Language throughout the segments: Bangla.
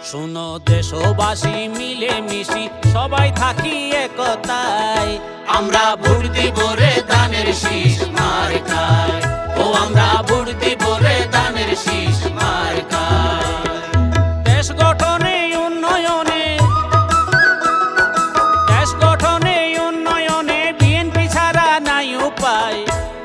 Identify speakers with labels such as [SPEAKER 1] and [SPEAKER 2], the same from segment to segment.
[SPEAKER 1] শুনো দেশবাসী মিলে মিশি সবাই থাকি একতায়,
[SPEAKER 2] আমরা ভোট দিব রে ধানের শীষ মার্কায়, ও আমরা ভোট দিব রে ধানের শীষ মার্কায়।
[SPEAKER 1] দেশ গঠনে উন্নয়নে, দেশ গঠনে উন্নয়নে বিএনপি ছাড়া নাই উপায়,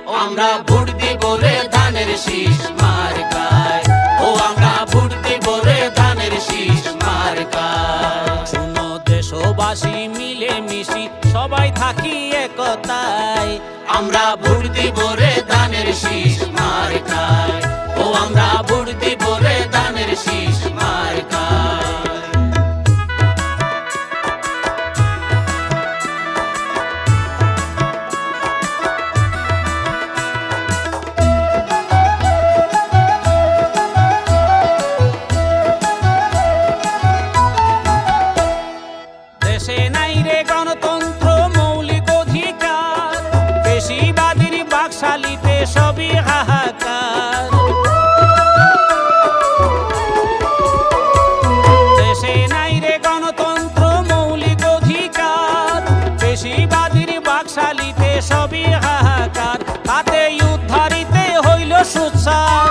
[SPEAKER 2] ও আমরা ভোট দিব রে ধানের শীষ মার্কায়, ও আমরা ভোট দিব রে ধানের শীষ মার্কায়।
[SPEAKER 1] শুনো দেশবাসী মিলে মিশি সবাই থাকি একতায়,
[SPEAKER 2] আমরা ভোট দিব রে ধানের শীষ মার্কায়, ও আমরা ভোট দিব রে ধানের শীষ মার্কায়।
[SPEAKER 1] দেশে নাই রে গণতন্ত্র মৌলিক অধিকার, বেশিবাদীর বাকশালীতে সবই হাহাকার। দেশে নাই রে গণতন্ত্র মৌলিক অধিকার, বেশিবাদীর বাকশালীতে সবই হাহাকার। তাতে উদ্ধারিতে হইল সুচার,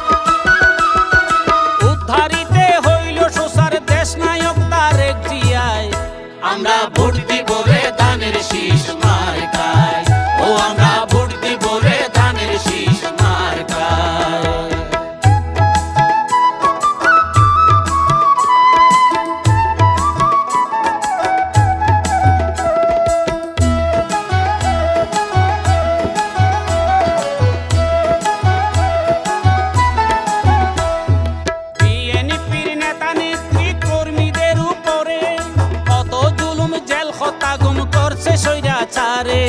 [SPEAKER 1] উদ্ধারিতে হইল সুচার, দেশ নায়ক তারেক জিয়ায়।
[SPEAKER 2] আমরা ভোট দিব রে ধানের শীষ মার্কায়, ও আমরা ভোট দিব রে ধানের শীষ মার্কায়।
[SPEAKER 1] বিএনপির নেতা নেত্রী কর্মীদের উপরে কত জুলুম জেল হত্যাগুম করছে স্বৈরাচারে।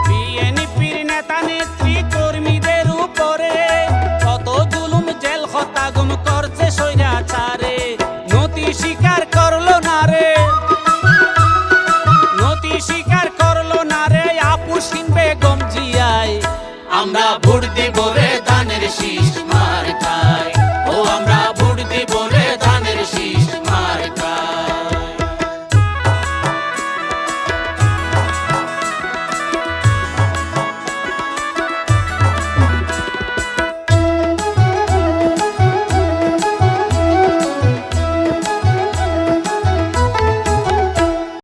[SPEAKER 1] বিএনপির নেতা নেত্রী কর্মীদের উপরে কত জুলুম জেল হত্যাগুম করছে স্বৈরাচারে। নতি স্বীকার করলো না রে, নতি স্বীকার করলো না রে আপুসিন বেগম জিয়ায়।
[SPEAKER 2] আমরা ভোট দিব